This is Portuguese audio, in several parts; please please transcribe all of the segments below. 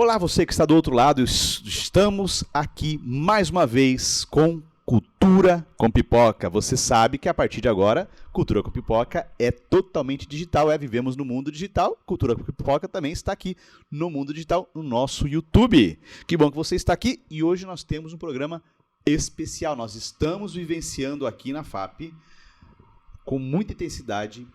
Olá, você que está do outro lado, estamos aqui mais uma vez com Cultura com Pipoca. Você sabe que a partir de agora, Cultura com Pipoca é totalmente digital, vivemos no mundo digital. Cultura com Pipoca também está aqui no mundo digital, no nosso YouTube. Que bom que você está aqui e hoje nós temos um programa especial. Nós estamos vivenciando aqui na FAP, com muita intensidade,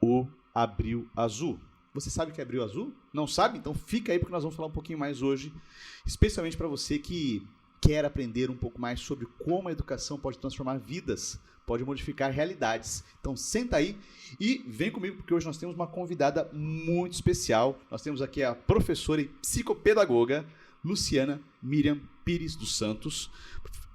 o Abril Azul. Você sabe o que é Abril Azul? Não sabe? Então fica aí porque nós vamos falar um pouquinho mais hoje, especialmente para você que quer aprender um pouco mais sobre como a educação pode transformar vidas, pode modificar realidades. Então senta aí e vem comigo porque hoje nós temos uma convidada muito especial. Nós temos aqui a professora e psicopedagoga Luciana Miriam Pires dos Santos.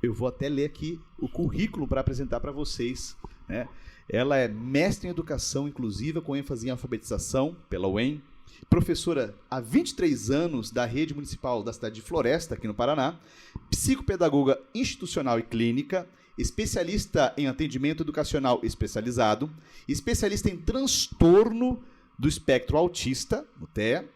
Eu vou até ler aqui o currículo para apresentar para vocês, né? Ela é mestre em educação inclusiva com ênfase em alfabetização pela UEM, professora há 23 anos da rede municipal da cidade de Floresta, aqui no Paraná, psicopedagoga institucional e clínica, especialista em atendimento educacional especializado, especialista em transtorno do espectro autista, no TEA,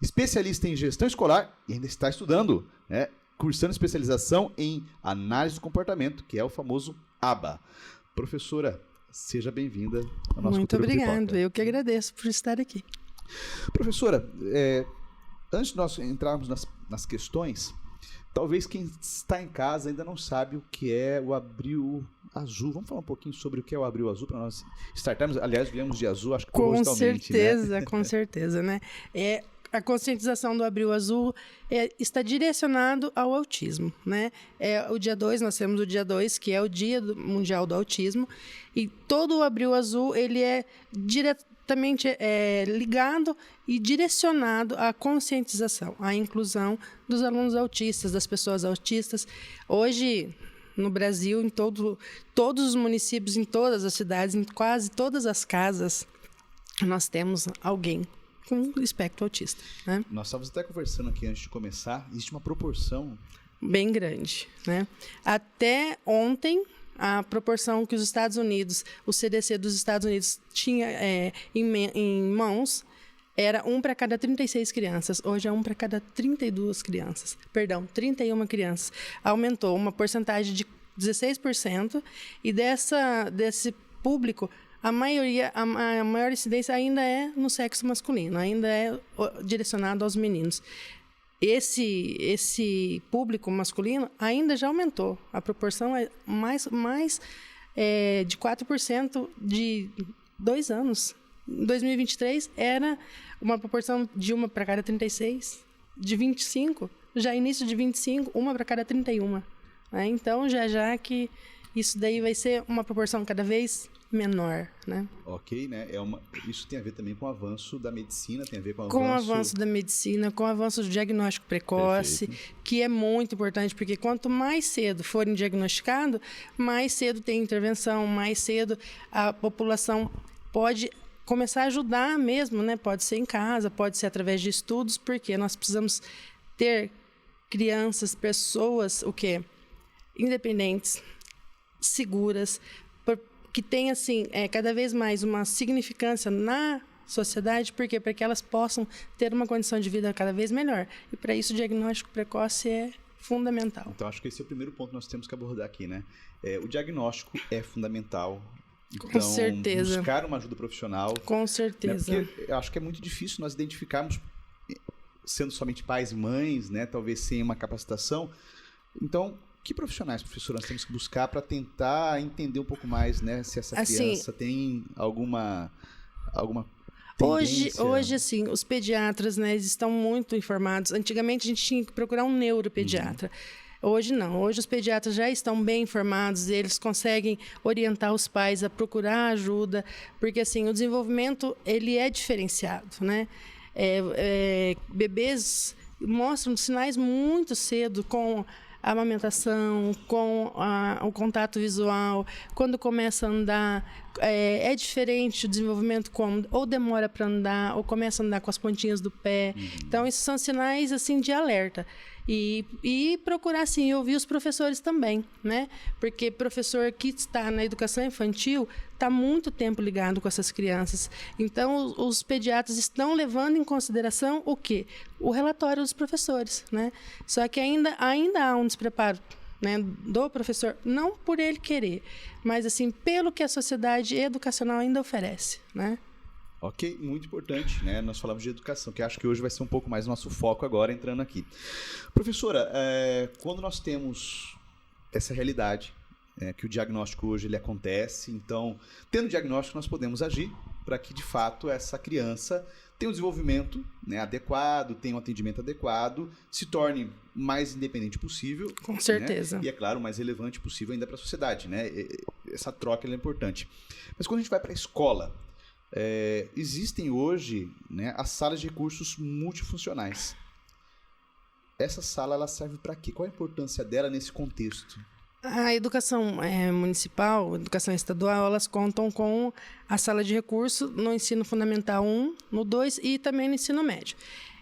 especialista em gestão escolar e ainda está estudando, né, cursando especialização em análise do comportamento, que é o famoso ABA. Professora, seja bem-vinda ao nosso Muito obrigado, eu que agradeço por estar aqui. Professora, antes de nós entrarmos nas questões, talvez quem está em casa ainda não sabe o que é o Abril Azul. Vamos falar um pouquinho sobre o que é o Abril Azul para nós startarmos. Aliás, viemos de azul, acho que propositalmente, né? Com certeza, né? A conscientização do Abril Azul está direcionado ao autismo, né? O dia 2, nós temos o dia 2, que é o Dia Mundial do Autismo, e todo o Abril Azul, ele é diretamente ligado e direcionado à conscientização, à inclusão dos alunos autistas, das pessoas autistas. Hoje, no Brasil, em todos os municípios, em todas as cidades, em quase todas as casas, nós temos alguém com espectro autista, né? Nós estávamos até conversando aqui antes de começar, existe uma proporção bem grande, né? Até ontem, a proporção que os Estados Unidos, o CDC dos Estados Unidos tinha em mãos, era 1 para cada 36 crianças. Hoje é 1 para cada 32 crianças. Perdão, 31 crianças. Aumentou uma porcentagem de 16%, e desse público, a maior incidência ainda é no sexo masculino, ainda é direcionado aos meninos. Esse público masculino ainda já aumentou. A proporção é mais de 4% de 2 anos. Em 2023, era uma proporção de 1 para cada 36. De 25, já início de 25, 1 para cada 31. Né? Então, já que isso daí vai ser uma proporção cada vez menor, né? Ok, né? Isso tem a ver também com o avanço da medicina, tem a ver com o avanço da medicina, com o avanço do diagnóstico precoce. Perfeito. Que é muito importante, porque quanto mais cedo forem diagnosticados, mais cedo tem intervenção, mais cedo a população pode começar a ajudar mesmo, né? Pode ser em casa, pode ser através de estudos, porque nós precisamos ter crianças, pessoas, independentes, seguras, que tem assim, cada vez mais uma significância na sociedade, por quê? Para que elas possam ter uma condição de vida cada vez melhor. E para isso o diagnóstico precoce é fundamental. Então acho que esse é o primeiro ponto que nós temos que abordar aqui, né? O diagnóstico é fundamental. Então, com certeza. Buscar uma ajuda profissional. Com certeza. Né? Porque eu acho que é muito difícil nós identificarmos, sendo somente pais e mães, né? Talvez sem uma capacitação. Então, que profissionais, professora, nós temos que buscar para tentar entender um pouco mais, né, se essa criança tem alguma tendência? Hoje, assim, os pediatras, né, eles estão muito informados. Antigamente, a gente tinha que procurar um neuropediatra. Hoje não. Hoje os pediatras já estão bem informados, eles conseguem orientar os pais a procurar ajuda, porque assim, o desenvolvimento ele é diferenciado, né? Bebês mostram sinais muito cedo com a amamentação, com o contato visual, quando começa a andar, é diferente o desenvolvimento, ou demora para andar, ou começa a andar com as pontinhas do pé. Então, esses são sinais assim, de alerta. E procurar, sim, ouvir os professores também, né? Porque professor que está na educação infantil está muito tempo ligado com essas crianças. Então, os pediatras estão levando em consideração o quê? O relatório dos professores, né? Só que ainda há um despreparo, né, do professor, não por ele querer, mas assim, pelo que a sociedade educacional ainda oferece, né? Ok, muito importante, né? Nós falamos de educação, que acho que hoje vai ser um pouco mais nosso foco agora, entrando aqui. Professora, quando nós temos essa realidade, que o diagnóstico hoje ele acontece, então, tendo o diagnóstico, nós podemos agir para que, de fato, essa criança tenha um desenvolvimento, né, adequado, tenha um atendimento adequado, se torne mais independente possível. Com certeza. Né? E, é claro, mais relevante possível ainda para a sociedade. Né? Essa troca é importante. Mas quando a gente vai para a escola, existem hoje, né, as salas de recursos multifuncionais. Essa sala ela serve para quê? Qual a importância dela nesse contexto? A educação municipal, a educação estadual, elas contam com a sala de recurso no ensino fundamental 1, no 2 e também no ensino médio.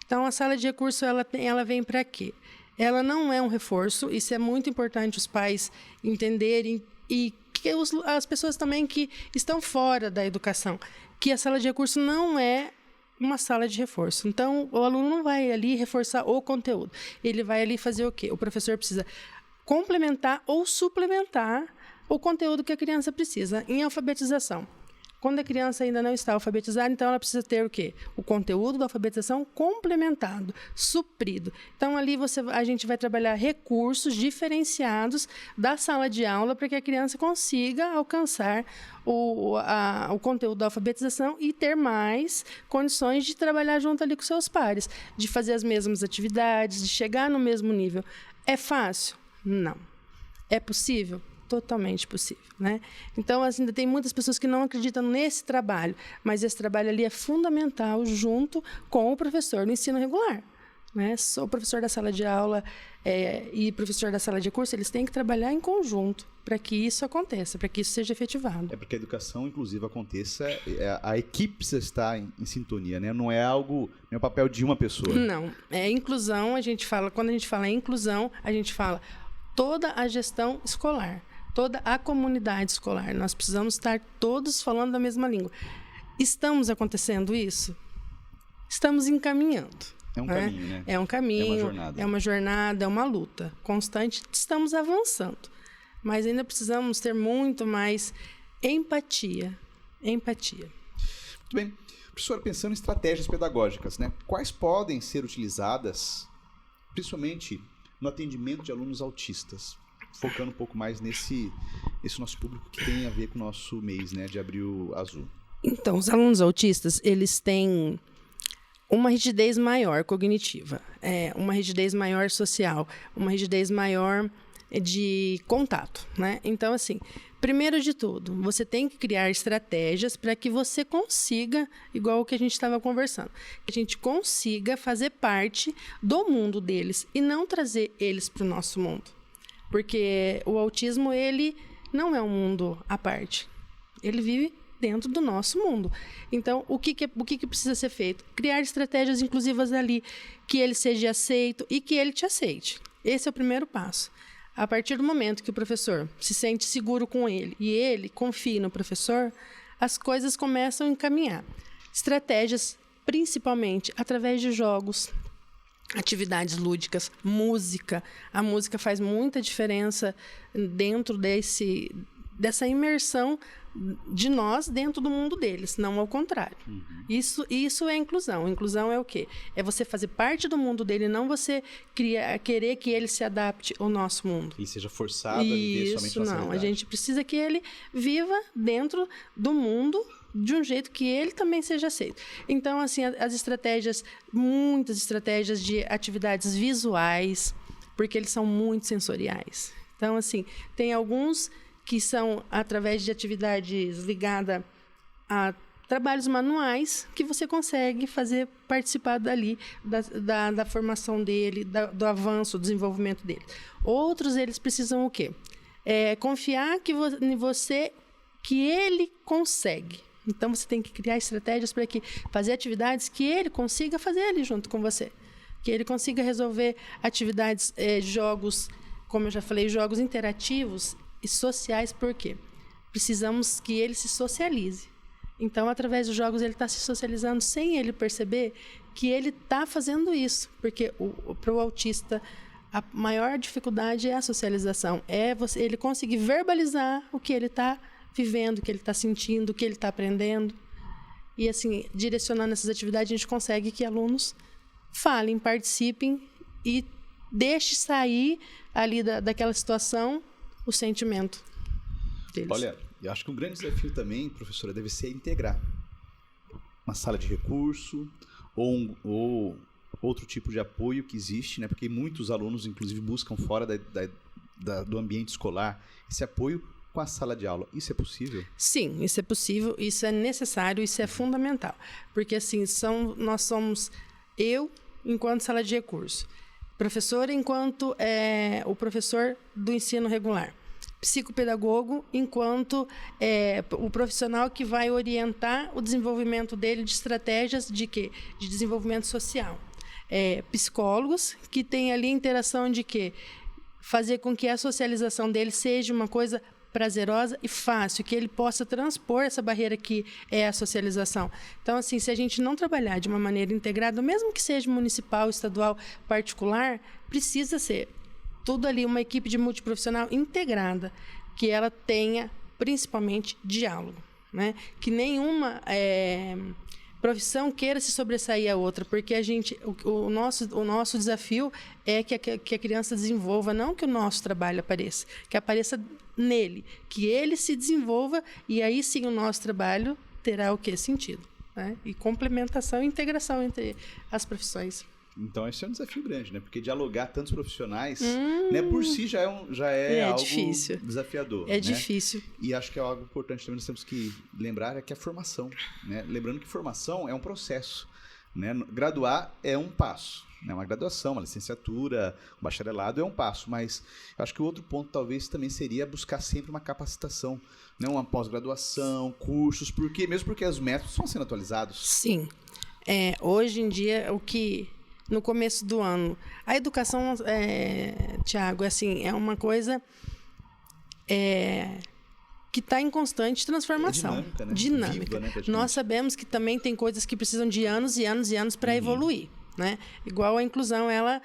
Então, a sala de recurso ela vem para quê? Ela não é um reforço, isso é muito importante os pais entenderem e que as pessoas também que estão fora da educação, que a sala de recurso não é uma sala de reforço. Então, o aluno não vai ali reforçar o conteúdo. Ele vai ali fazer o quê? O professor precisa complementar ou suplementar o conteúdo que a criança precisa em alfabetização. Quando a criança ainda não está alfabetizada, então ela precisa ter o quê? O conteúdo da alfabetização complementado, suprido. Então, ali a gente vai trabalhar recursos diferenciados da sala de aula para que a criança consiga alcançar o conteúdo da alfabetização e ter mais condições de trabalhar junto ali com seus pares, de fazer as mesmas atividades, de chegar no mesmo nível. É fácil? Não. É possível? Totalmente possível, né? Então, ainda tem muitas pessoas que não acreditam nesse trabalho, mas esse trabalho ali é fundamental junto com o professor do ensino regular, né? Só o professor da sala de aula e o professor da sala de curso, eles têm que trabalhar em conjunto para que isso aconteça, para que isso seja efetivado. É porque a educação, inclusive, aconteça, a equipe precisa estar em sintonia, né? Não é algo, não é o papel de uma pessoa. Não, inclusão, quando a gente fala em inclusão, a gente fala toda a gestão escolar, toda a comunidade escolar. Nós precisamos estar todos falando a mesma língua. Estamos acontecendo isso? Estamos encaminhando. É um caminho, né? É um caminho, é uma jornada, é uma luta constante. Estamos avançando, mas ainda precisamos ter muito mais empatia. Empatia. Muito bem. Professora, pensando em estratégias pedagógicas, né? Quais podem ser utilizadas, principalmente no atendimento de alunos autistas? Focando um pouco mais nesse nosso público que tem a ver com o nosso mês, né, de Abril Azul. Então, os alunos autistas, eles têm uma rigidez maior cognitiva, uma rigidez maior social, uma rigidez maior de contato, né? Então, assim, primeiro de tudo, você tem que criar estratégias para que você consiga, igual o que a gente estava conversando, que a gente consiga fazer parte do mundo deles e não trazer eles para o nosso mundo. Porque o autismo, ele não é um mundo à parte. Ele vive dentro do nosso mundo. Então, o que precisa ser feito? Criar estratégias inclusivas ali, que ele seja aceito e que ele te aceite. Esse é o primeiro passo. A partir do momento que o professor se sente seguro com ele e ele confia no professor, as coisas começam a encaminhar. Estratégias, principalmente, através de jogos, atividades lúdicas, música. A música faz muita diferença dentro dessa imersão de nós dentro do mundo deles, não ao contrário. Uhum. Isso é inclusão. Inclusão é o quê? É você fazer parte do mundo dele, não você querer que ele se adapte ao nosso mundo. Ele seja forçado a viver somente na realidade. A gente precisa que ele viva dentro do mundo de um jeito que ele também seja aceito. Então, assim, as estratégias, muitas estratégias de atividades visuais, porque eles são muito sensoriais. Então, assim, tem alguns que são através de atividades ligadas a trabalhos manuais que você consegue participar dali, da formação dele, do avanço, do desenvolvimento dele. Outros, eles precisam o quê? Confiar em você, que ele consegue. Então, você tem que criar estratégias para fazer atividades que ele consiga fazer ali junto com você. que ele consiga resolver atividades, jogos, como eu já falei, jogos interativos e sociais. Por quê? Precisamos que ele se socialize. Então, através dos jogos, ele está se socializando sem ele perceber que ele está fazendo isso. Porque para o autista, a maior dificuldade é a socialização. É ele conseguir verbalizar o que ele está vivendo, o que ele está sentindo, o que ele está aprendendo. E, assim, direcionando essas atividades, a gente consegue que alunos falem, participem e deixe sair ali daquela situação o sentimento deles. Olha, eu acho que um grande desafio também, professora, deve ser integrar uma sala de recurso ou outro tipo de apoio que existe, né? Porque muitos alunos, inclusive, buscam fora do ambiente escolar esse apoio com a sala de aula. Isso é possível? Sim, isso é possível, isso é necessário, isso é fundamental. Porque, assim, nós somos eu, enquanto sala de recurso, professor enquanto o professor do ensino regular, psicopedagogo enquanto o profissional que vai orientar o desenvolvimento dele de estratégias de quê? De desenvolvimento social. Psicólogos que têm ali a interação de quê? Fazer com que a socialização dele seja uma coisa prazerosa e fácil, que ele possa transpor essa barreira que é a socialização. Então, assim, se a gente não trabalhar de uma maneira integrada, mesmo que seja municipal, estadual, particular, precisa ser tudo ali uma equipe de multiprofissional integrada, que ela tenha, principalmente, diálogo, né? Que nenhuma profissão queira se sobressair a outra, porque o nosso desafio é que a criança desenvolva, não que o nosso trabalho apareça, que apareça nele, que ele se desenvolva, e aí sim o nosso trabalho terá o quê? Sentido, né? E complementação e integração entre as profissões. Então, esse é um desafio grande, né? Porque dialogar tantos profissionais, né, por si já é algo difícil. Desafiador. É difícil. E acho que é algo importante também, nós temos que lembrar, que a formação, né? Lembrando que formação é um processo, né? Graduar é um passo, né? Uma graduação, uma licenciatura, um bacharelado é um passo, mas eu acho que o outro ponto talvez também seria buscar sempre uma capacitação, né? Uma pós-graduação, cursos, mesmo porque os métodos estão sendo atualizados. Sim. Hoje em dia, no começo do ano, a educação, Tiago, assim, é uma coisa que está em constante transformação. Dinâmica, né? Dinâmica. Viva, né, nós sabemos que também tem coisas que precisam de anos e anos e anos para evoluir, né? Igual a inclusão, ela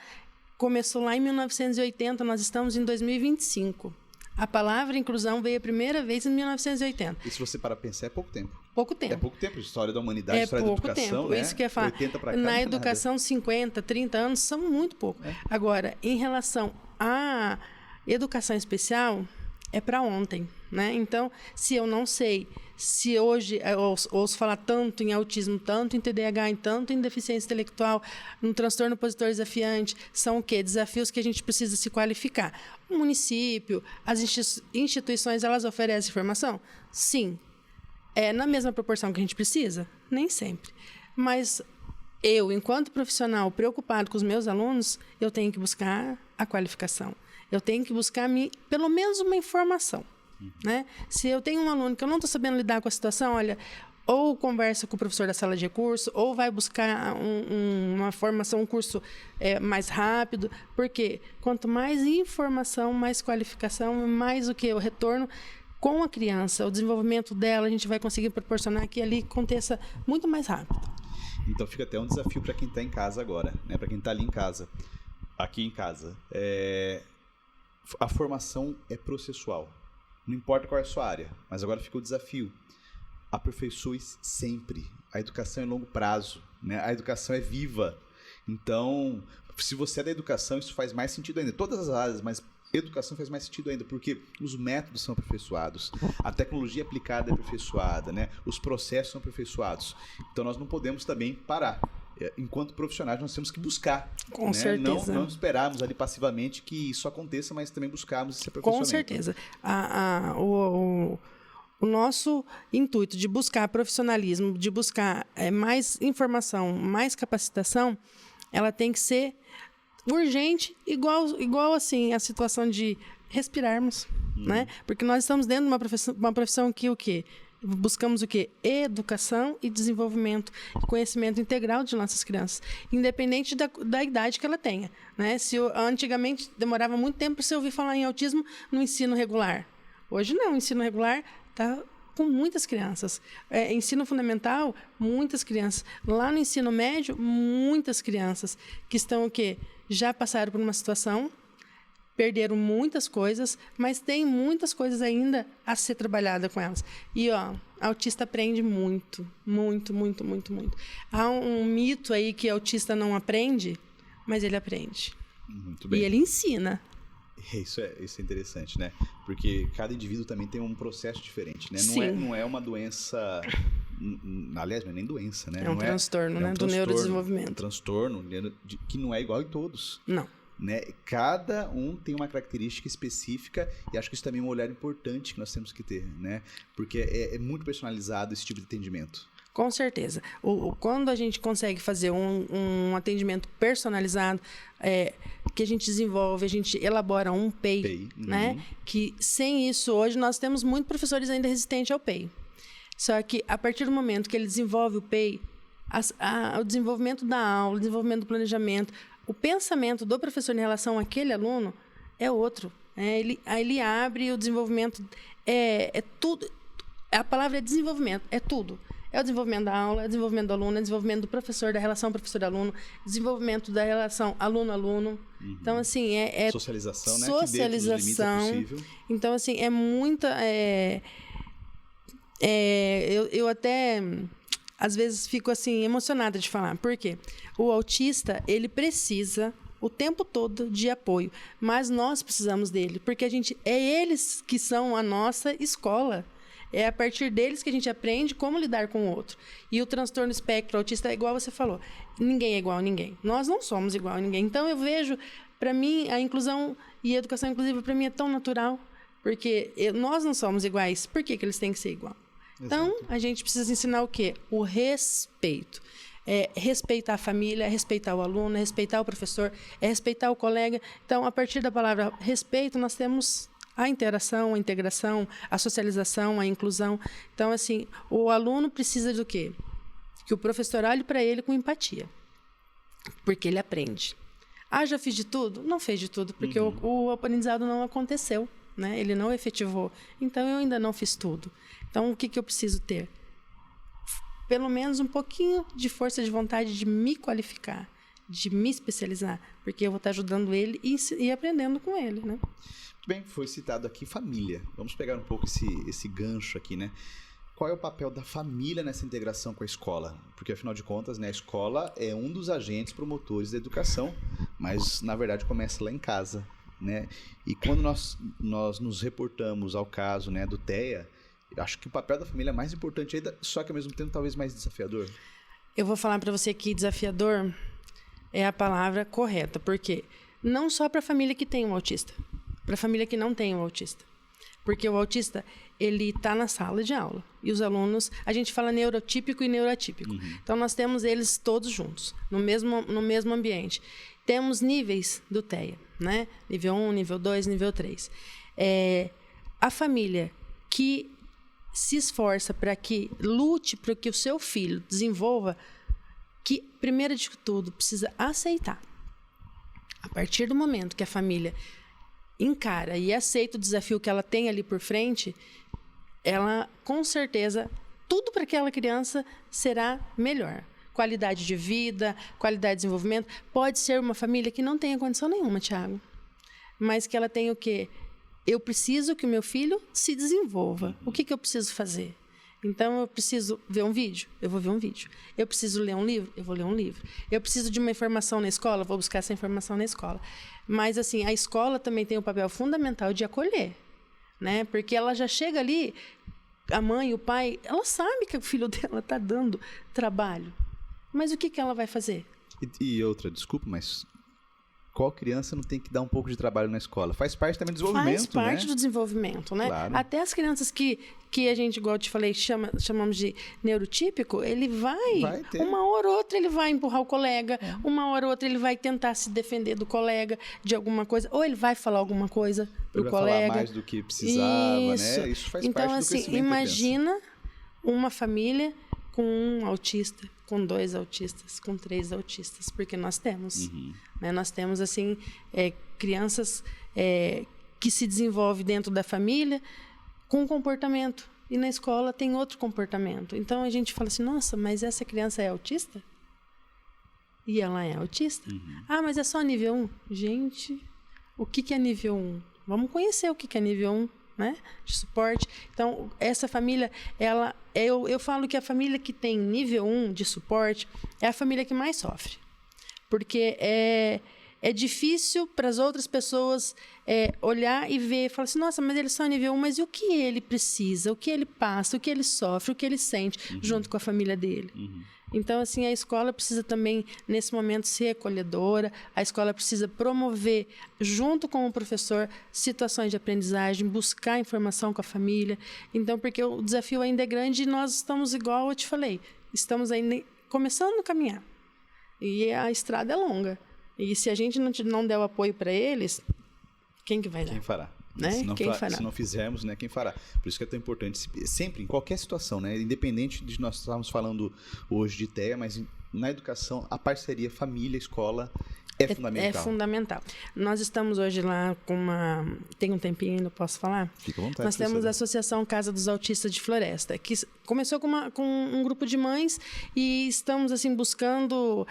começou lá em 1980, nós estamos em 2025. A palavra inclusão veio a primeira vez em 1980. E se você parar para pensar, é pouco tempo. Pouco tempo. É pouco tempo. História da humanidade, história da educação, tempo. né? Isso que eu ia falar. 80 para cá, na educação, 50, 30 anos são muito pouco. Agora, em relação à educação especial, é para ontem, né? Então, se eu não sei, se hoje eu ouço falar tanto em autismo, tanto em TDAH, tanto em deficiência intelectual, no transtorno opositor desafiante, são o quê? Desafios que a gente precisa se qualificar. O município, as instituições, elas oferecem formação? Sim. Na mesma proporção que a gente precisa? Nem sempre. Mas eu, enquanto profissional preocupado com os meus alunos, eu tenho que buscar a qualificação. Eu tenho que buscar pelo menos uma informação, né? Se eu tenho um aluno que eu não estou sabendo lidar com a situação, olha, ou conversa com o professor da sala de recurso, ou vai buscar uma formação, um curso mais rápido, porque quanto mais informação, mais qualificação, mais o retorno com a criança, o desenvolvimento dela, a gente vai conseguir proporcionar que ali aconteça muito mais rápido. Então fica até um desafio para quem está em casa agora, né? Para quem está ali em casa, aqui em casa. A formação é processual. Não importa qual é a sua área, mas agora fica o desafio. Aperfeiçoe sempre. A educação é longo prazo, né? A educação é viva. Então, se você é da educação, isso faz mais sentido ainda. Todas as áreas, mas educação faz mais sentido ainda, porque os métodos são aperfeiçoados, a tecnologia aplicada é aperfeiçoada, né? Os processos são aperfeiçoados. Então, nós não podemos também parar. Enquanto profissionais, nós temos que buscar. Com né? certeza. Não esperarmos ali passivamente que isso aconteça, mas também buscarmos esse aperfeiçoamento. Com certeza. O nosso intuito de buscar profissionalismo, de buscar mais informação, mais capacitação, ela tem que ser urgente, igual assim, a situação de respirarmos, né? Porque nós estamos dentro de uma profissão que o quê? buscamos o quê? Educação e desenvolvimento, conhecimento integral de nossas crianças, independente da idade que ela tenha, né? Antigamente demorava muito tempo para você ouvir falar em autismo no ensino regular. Hoje não, o ensino regular está com muitas crianças. Ensino fundamental, muitas crianças. Lá no ensino médio, muitas crianças que estão o quê? Já passaram por uma situação, perderam muitas coisas, mas tem muitas coisas ainda a ser trabalhada com elas. E, autista aprende muito, muito, muito, muito, muito. Há um mito aí que autista não aprende, mas ele aprende. Muito bem. E ele ensina. Isso é interessante, né? Porque cada indivíduo também tem um processo diferente, né? Não é uma doença... Aliás, não é nem doença, né? É um transtorno, né? Do neurodesenvolvimento. Um transtorno que não é igual em todos. Não. Né? Cada um tem uma característica específica e acho que isso também é um olhar importante que nós temos que ter, né? Porque é muito personalizado esse tipo de atendimento. Com certeza. Quando a gente consegue fazer um atendimento personalizado, que a gente desenvolve, a gente elabora um PEI, né? Que sem isso, hoje nós temos muitos professores ainda resistentes ao PEI. Só que a partir do momento que ele desenvolve o PEI, o desenvolvimento da aula, o desenvolvimento do planejamento, o pensamento do professor em relação àquele aluno é outro. Ele abre o desenvolvimento, tudo. A palavra é desenvolvimento, é tudo. É o desenvolvimento da aula, é o desenvolvimento do aluno, é o desenvolvimento do professor, da relação professor-aluno, desenvolvimento da relação aluno-aluno. Então, assim, socialização, né? Socialização. Que dentro dos limites é possível. Então, assim, é muita... eu até, às vezes, fico, assim, emocionada de falar. Por quê? O autista, ele precisa o tempo todo de apoio, mas nós precisamos dele, porque eles que são a nossa escola. É a partir deles que a gente aprende como lidar com o outro. E o transtorno espectro autista é igual você falou. Ninguém é igual a ninguém. Nós não somos igual a ninguém. Então, eu vejo, para mim, a inclusão e a educação inclusiva, para mim, é tão natural. Porque nós não somos iguais. Por que eles têm que ser igual? Então, a gente precisa ensinar o quê? O respeito. Respeitar a família, respeitar o aluno, respeitar o professor, respeitar o colega. Então, a partir da palavra respeito, nós temos... a interação, a integração, a socialização, a inclusão. Então, assim, o aluno precisa do quê? Que o professor olhe para ele com empatia. Porque ele aprende. Já fiz de tudo? Não fez de tudo, porque o aprendizado não aconteceu, né? Ele não efetivou. Então, eu ainda não fiz tudo. Então, o que eu preciso ter? Pelo menos um pouquinho de força de vontade de me qualificar, de me especializar, porque eu vou estar ajudando ele e aprendendo com ele, né? Bem, foi citado aqui família. Vamos pegar um pouco esse gancho aqui, né? Qual é o papel da família nessa integração com a escola? Porque, afinal de contas, né, a escola é um dos agentes promotores da educação, mas, na verdade, começa lá em casa, né? E quando nós nos reportamos ao caso, né, do TEA, eu acho que o papel da família é mais importante ainda, só que, ao mesmo tempo, talvez mais desafiador. Eu vou falar para você que desafiador é a palavra correta, porque não só para a família que tem um autista, para a família que não tem um autista. Porque o autista, ele está na sala de aula. E os alunos, a gente fala neurotípico e neuroatípico. Então, nós temos eles todos juntos, no mesmo ambiente. Temos níveis do TEA, né? Nível 1, nível 2, nível 3. A família que se esforça para que lute para que o seu filho desenvolva, que, primeiro de tudo, precisa aceitar. A partir do momento que a família encara e aceita o desafio que ela tem ali por frente, ela, com certeza, tudo para aquela criança será melhor. Qualidade de vida, qualidade de desenvolvimento. Pode ser uma família que não tenha condição nenhuma, Thiago, mas que ela tenha o quê? Eu preciso que o meu filho se desenvolva. O que eu preciso fazer? Então, eu preciso ver um vídeo? Eu vou ver um vídeo. Eu preciso ler um livro? Eu vou ler um livro. Eu preciso de uma informação na escola? Vou buscar essa informação na escola. Mas, assim, a escola também tem um papel fundamental de acolher, né? Porque ela já chega ali, a mãe, o pai, ela sabe que o filho dela está dando trabalho. Mas o que ela vai fazer? E outra, desculpa, mas... qual criança não tem que dar um pouco de trabalho na escola? Faz parte também do desenvolvimento, Faz parte do desenvolvimento, né? Claro. Até as crianças que a gente, igual eu te falei, chamamos de neurotípico, ele vai ter. Uma hora ou outra ele vai empurrar o colega, uma hora ou outra ele vai tentar se defender do colega de alguma coisa, ou ele vai falar alguma coisa pro colega. Ele vai falar mais do que precisava, Isso. né? Isso faz então, parte do assim, crescimento imagina uma família com um autista, com 2 autistas, com 3 autistas, porque nós temos. Né? Nós temos, assim, crianças que se desenvolvem dentro da família com um comportamento, e na escola tem outro comportamento. Então, a gente fala assim, nossa, mas essa criança é autista? E ela é autista? Ah, mas é só nível 1? Gente, o que é nível 1? Vamos conhecer o que é nível 1, né? De suporte. Então, essa família, eu falo que a família que tem nível 1 de suporte é a família que mais sofre. Porque é difícil para as outras pessoas olhar e ver e falar assim, nossa, mas ele é só nível 1, mas e o que ele precisa, o que ele passa, o que ele sofre, o que ele sente junto com a família dele? Então, assim, a escola precisa também, nesse momento, ser acolhedora, a escola precisa promover, junto com o professor, situações de aprendizagem, buscar informação com a família. Então, porque o desafio ainda é grande e nós estamos, igual eu te falei, estamos ainda começando a caminhar. E a estrada é longa. E se a gente não der o apoio para eles, quem que vai dar? Quem fará? Né? Quem fará? Se não fizermos, né, quem fará? Por isso que é tão importante, sempre, em qualquer situação, né, independente de nós estarmos falando hoje de TEA, mas na educação, a parceria família-escola é fundamental. É fundamental. Nós estamos hoje lá com Tem um tempinho ainda, posso falar? Fica à vontade. Nós temos a Associação Casa dos Autistas de Floresta, que começou com um grupo de mães e estamos assim buscando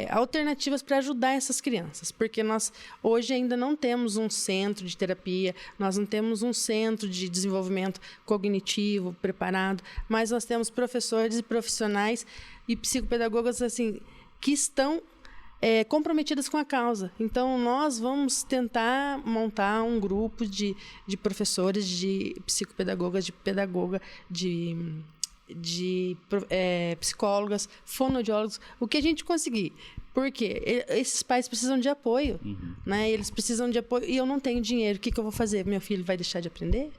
alternativas para ajudar essas crianças, porque nós hoje ainda não temos um centro de terapia, nós não temos um centro de desenvolvimento cognitivo preparado, mas nós temos professores e profissionais e psicopedagogas assim que estão comprometidas com a causa. Então, nós vamos tentar montar um grupo de professores, de psicopedagogas, de pedagoga, de psicólogas, fonoaudiólogos, o que a gente conseguir. Porque esses pais precisam de apoio, né? Eles precisam de apoio e eu não tenho dinheiro. O que eu vou fazer? Meu filho vai deixar de aprender?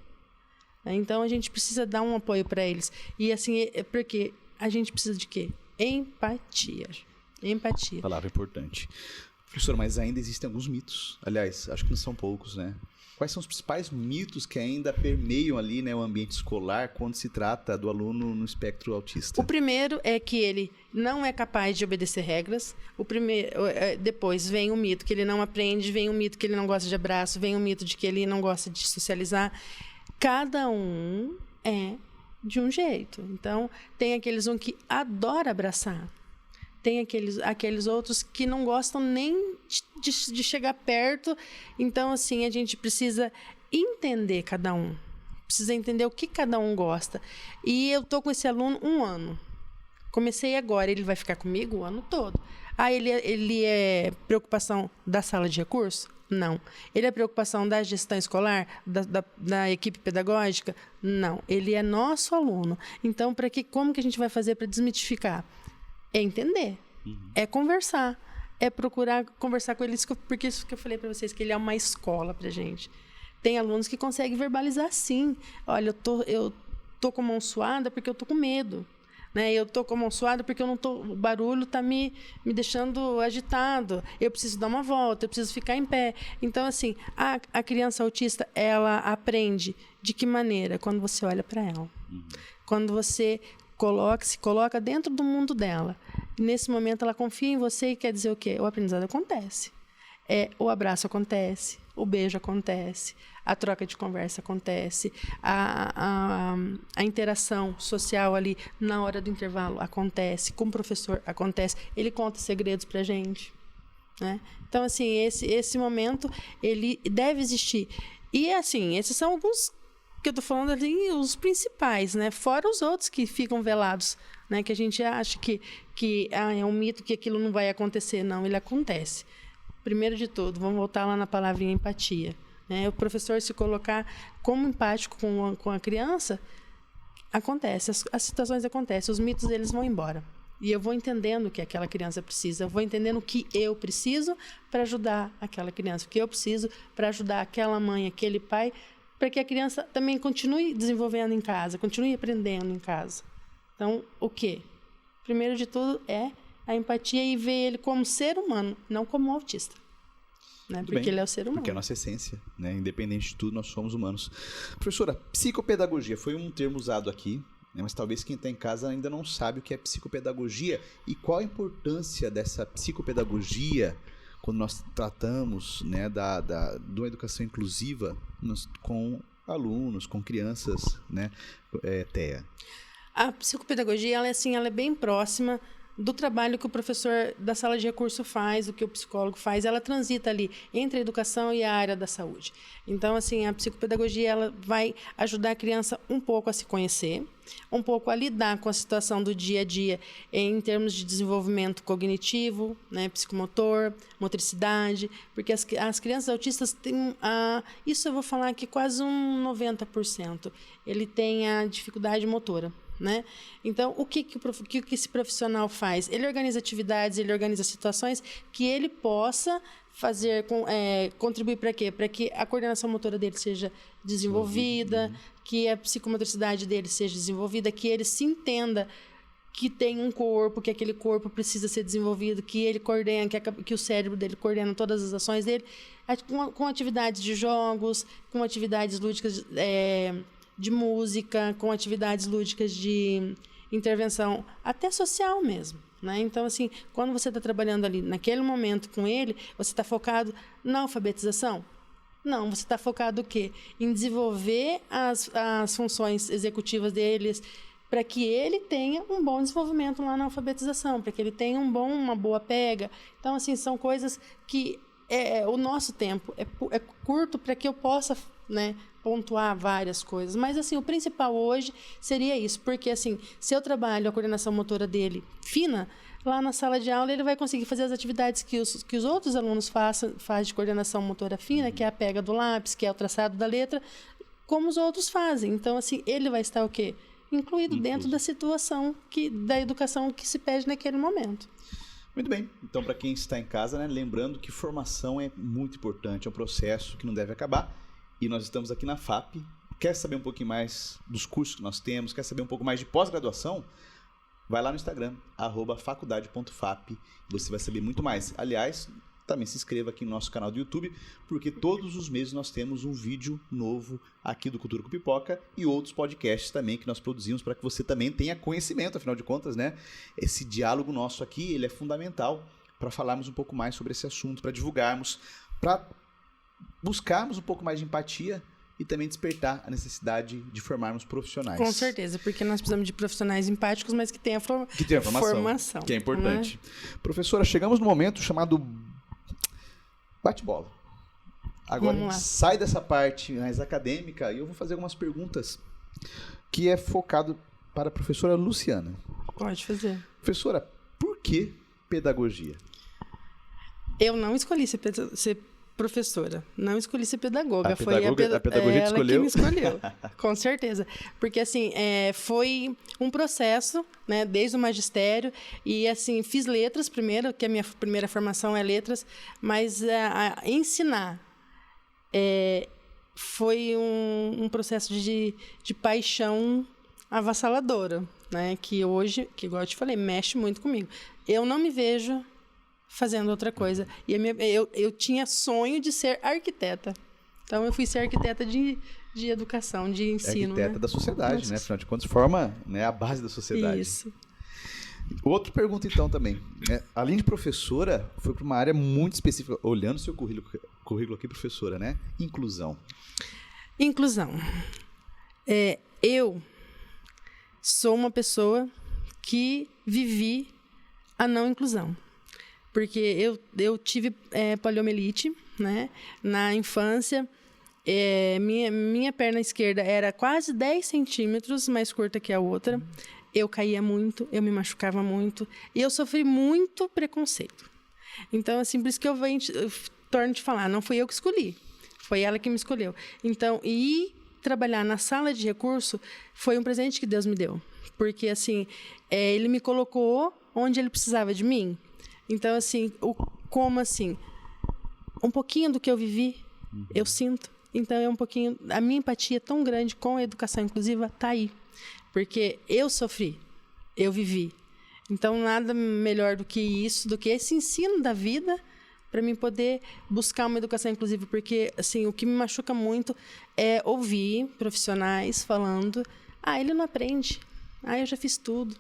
Então, a gente precisa dar um apoio para eles. E, assim, porque a gente precisa de quê? Empatia. Empatia. Palavra importante. Professor, mas ainda existem alguns mitos. Aliás, acho que não são poucos, né? Quais são os principais mitos que ainda permeiam ali, né, o ambiente escolar quando se trata do aluno no espectro autista? O primeiro é que ele não é capaz de obedecer regras. Depois vem o mito que ele não aprende, vem o mito que ele não gosta de abraço, vem o mito de que ele não gosta de socializar. Cada um é de um jeito. Então, tem aqueles que adora abraçar. Tem aqueles outros que não gostam nem de chegar perto. Então, assim, a gente precisa entender cada um. Precisa entender o que cada um gosta. E eu estou com esse aluno 1 ano. Comecei agora, ele vai ficar comigo o ano todo. Ele é preocupação da sala de recursos? Não. Ele é preocupação da gestão escolar, da equipe pedagógica? Não. Ele é nosso aluno. Então, como que a gente vai fazer para desmitificar? É entender, é conversar, é procurar conversar com eles, porque isso que eu falei para vocês, que ele é uma escola para a gente. Tem alunos que conseguem verbalizar sim. Olha, eu tô com a mão suada porque eu tô com medo. Né? Eu tô com a mão suada porque o barulho está me deixando agitado. Eu preciso dar uma volta, eu preciso ficar em pé. Então, assim, a criança autista, ela aprende de que maneira? Quando você olha para ela. Quando você se coloca dentro do mundo dela. Nesse momento, ela confia em você e quer dizer o quê? O aprendizado acontece. O abraço acontece, o beijo acontece, a troca de conversa acontece, a interação social ali na hora do intervalo acontece, com o professor acontece, ele conta segredos pra gente. Né? Então, assim, esse momento, ele deve existir. E, assim, esses são alguns que eu estou falando ali, os principais, né? Fora os outros que ficam velados, né? Que a gente acha que é um mito, que aquilo não vai acontecer. Não, ele acontece. Primeiro de tudo, vamos voltar lá na palavrinha empatia. Né? O professor se colocar como empático com a criança, acontece, as situações acontecem, os mitos eles vão embora. E eu vou entendendo o que aquela criança precisa, eu vou entendendo o que eu preciso para ajudar aquela criança, o que eu preciso para ajudar aquela mãe, aquele pai, para que a criança também continue desenvolvendo em casa, continue aprendendo em casa. Então, o quê? Primeiro de tudo é a empatia e ver ele como ser humano, não como autista. Né? Porque ele é o ser humano. Porque é a nossa essência, né? Independente de tudo, nós somos humanos. Professora, psicopedagogia foi um termo usado aqui. né? Mas talvez quem está em casa ainda não sabe o que é psicopedagogia e qual a importância dessa psicopedagogia quando nós tratamos, né, de uma educação inclusiva com alunos, com crianças, né, Thea? A psicopedagogia, ela é bem próxima do trabalho que o professor da sala de recurso faz, o que o psicólogo faz. Ela transita ali entre a educação e a área da saúde. Então, assim, a psicopedagogia, ela vai ajudar a criança um pouco a se conhecer, um pouco a lidar com a situação do dia a dia em termos de desenvolvimento cognitivo, né, psicomotor, motricidade, porque as crianças autistas têm, isso eu vou falar que quase 90%, ele tem a dificuldade motora. Né? Então, o que esse profissional faz? Ele organiza atividades, ele organiza situações que ele possa fazer, contribuir para quê? Para que a coordenação motora dele seja desenvolvida, que a psicomotricidade dele seja desenvolvida, que ele se entenda que tem um corpo, que aquele corpo precisa ser desenvolvido, que ele coordena, que o cérebro dele coordena todas as ações dele, com atividades de jogos, com atividades lúdicas, de música, com atividades lúdicas de intervenção, até social mesmo, né? Então, assim, quando você está trabalhando ali naquele momento com ele, você está focado na alfabetização? Não, você está focado o quê? Em desenvolver as funções executivas deles, para que ele tenha um bom desenvolvimento lá na alfabetização, para que ele tenha uma boa pega. Então, assim, são coisas que o nosso tempo é curto para que eu possa, né, pontuar várias coisas, mas assim, o principal hoje seria isso, porque assim, se eu trabalho a coordenação motora dele fina, lá na sala de aula ele vai conseguir fazer as atividades que os outros alunos fazem de coordenação motora fina, que é a pega do lápis, que é o traçado da letra, como os outros fazem. Então, assim, ele vai estar o quê? Incluído dentro da situação da educação que se pede naquele momento. Muito bem. Então, para quem está em casa, né, lembrando que formação é muito importante, é um processo que não deve acabar. E nós estamos aqui na FAP. Quer saber um pouquinho mais dos cursos que nós temos? Quer saber um pouco mais de pós-graduação? Vai lá no Instagram, @faculdade.fap. Você vai saber muito mais. Aliás, também se inscreva aqui no nosso canal do YouTube, porque todos os meses nós temos um vídeo novo aqui do Cultura com Pipoca e outros podcasts também que nós produzimos para que você também tenha conhecimento, afinal de contas, né? Esse diálogo nosso aqui, ele é fundamental para falarmos um pouco mais sobre esse assunto, para divulgarmos, para buscarmos um pouco mais de empatia e também despertar a necessidade de formarmos profissionais. Com certeza, porque nós precisamos de profissionais empáticos, mas que tenham formação. Que é importante. Né? Professora, chegamos no momento chamado bate-bola. Agora a gente sai dessa parte mais acadêmica e eu vou fazer algumas perguntas que é focado para a professora Luciana. Pode fazer. Professora, por que pedagogia? Eu não escolhi ser professora, não escolhi ser pedagoga. A pedagogia ela escolheu? que me escolheu, com certeza. Porque, assim, foi um processo, né, desde o magistério, e, assim, fiz letras primeiro, que a minha primeira formação é letras, mas ensinar foi um processo de paixão avassaladora, né, que hoje, que igual eu te falei, mexe muito comigo. Eu não me vejo fazendo outra coisa. E eu tinha sonho de ser arquiteta. Então, eu fui ser arquiteta de educação, de ensino. Arquiteta, né, da sociedade, né? Afinal de contas, forma, né, a base da sociedade. Isso. Outra pergunta, então, também. Né? Além de professora, foi para uma área muito específica. Olhando o seu currículo aqui, professora, né? Inclusão. Inclusão. Eu sou uma pessoa que vivi a não inclusão. Porque eu tive poliomielite, né, na infância. Minha perna esquerda era quase 10 centímetros mais curta que a outra. Eu caía muito, eu me machucava muito. E eu sofri muito preconceito. Então, assim, por isso que eu torno a te falar, não fui eu que escolhi. Foi ela que me escolheu. Então, trabalhar na sala de recurso foi um presente que Deus me deu. Porque, assim, ele me colocou onde ele precisava de mim. Então, assim, como assim? Um pouquinho do que eu vivi, eu sinto. Então, é um pouquinho... A minha empatia tão grande com a educação inclusiva está aí. Porque eu sofri, eu vivi. Então, nada melhor do que isso, do que esse ensino da vida, para mim poder buscar uma educação inclusiva. Porque, assim, o que me machuca muito é ouvir profissionais falando: ele não aprende. eu já fiz tudo.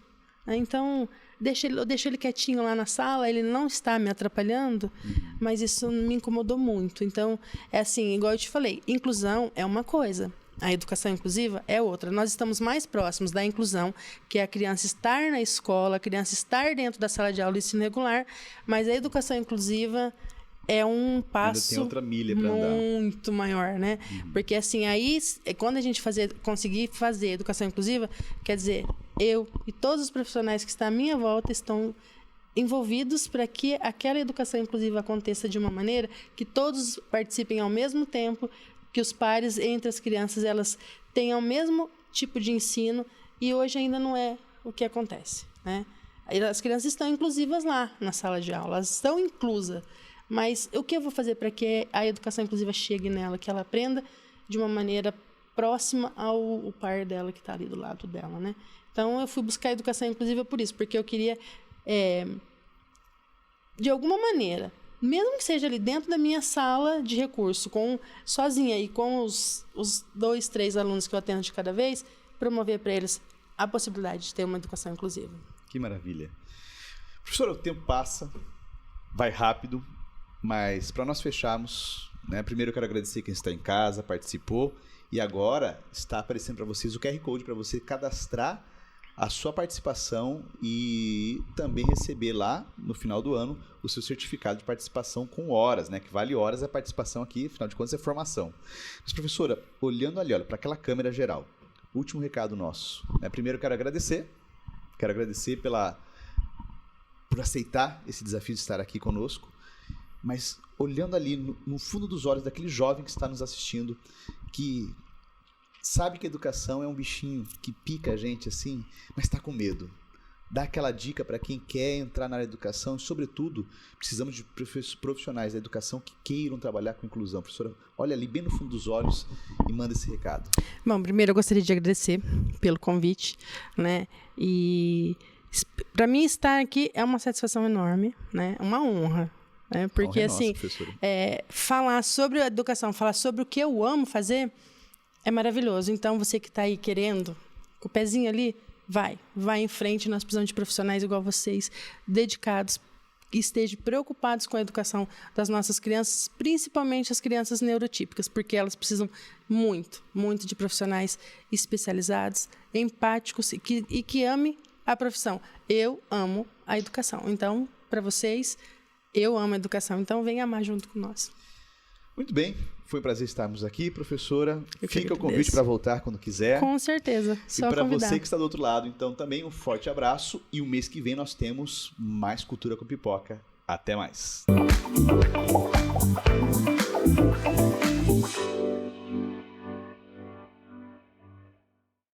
Então, eu deixo ele quietinho lá na sala, ele não está me atrapalhando, mas isso me incomodou muito. Então, é assim, igual eu te falei, inclusão é uma coisa, a educação inclusiva é outra. Nós estamos mais próximos da inclusão, que é a criança estar na escola, a criança estar dentro da sala de aula de ensino regular, mas a educação inclusiva é um passo tem outra milha para andar. Muito maior, né? Porque assim, aí, quando a gente conseguir fazer educação inclusiva, quer dizer, eu e todos os profissionais que estão à minha volta estão envolvidos para que aquela educação inclusiva aconteça de uma maneira que todos participem ao mesmo tempo, que os pares entre as crianças elas tenham o mesmo tipo de ensino, e hoje ainda não é o que acontece, né? As crianças estão inclusivas lá na sala de aula, elas estão inclusas. Mas o que eu vou fazer para que a educação inclusiva chegue nela, que ela aprenda de uma maneira próxima ao par dela que está ali do lado dela, né? Então, eu fui buscar a educação inclusiva por isso, porque eu queria, de alguma maneira, mesmo que seja ali dentro da minha sala de recurso, sozinha e com os 2, 3 alunos que eu atendo de cada vez, promover para eles a possibilidade de ter uma educação inclusiva. Que maravilha. Professora, o tempo passa, vai rápido. Mas para nós fecharmos, né, primeiro eu quero agradecer quem está em casa, participou, e agora está aparecendo para vocês o QR Code para você cadastrar a sua participação e também receber lá no final do ano o seu certificado de participação com horas, né, que vale horas a participação aqui, afinal de contas é formação. Mas professora, olhando ali, olha, para aquela câmera geral, último recado nosso, né, primeiro eu quero agradecer por aceitar esse desafio de estar aqui conosco. Mas olhando ali no fundo dos olhos daquele jovem que está nos assistindo, que sabe que a educação é um bichinho que pica a gente assim, mas está com medo. Dá aquela dica para quem quer entrar na área da educação e, sobretudo, precisamos de profissionais da educação que queiram trabalhar com inclusão. Professora, olha ali bem no fundo dos olhos e manda esse recado. Bom, primeiro eu gostaria de agradecer pelo convite, né? E para mim estar aqui é uma satisfação enorme, né? Uma honra. Porque assim, falar sobre a educação, falar sobre o que eu amo fazer é maravilhoso. Então você que está aí querendo, com o pezinho ali, vai em frente. Nós precisamos de profissionais igual vocês, dedicados, que estejam preocupados com a educação das nossas crianças, principalmente as crianças neurotípicas, porque elas precisam muito de profissionais especializados, empáticos e que amem a profissão. Eu amo a educação. Então, para vocês, eu amo a educação, então venha mais junto com nós. Muito bem, foi um prazer estarmos aqui, professora. Fica o convite para voltar quando quiser. Com certeza, só convidar. E para você que está do outro lado, então também um forte abraço, e o mês que vem nós temos mais Cultura com Pipoca. Até mais.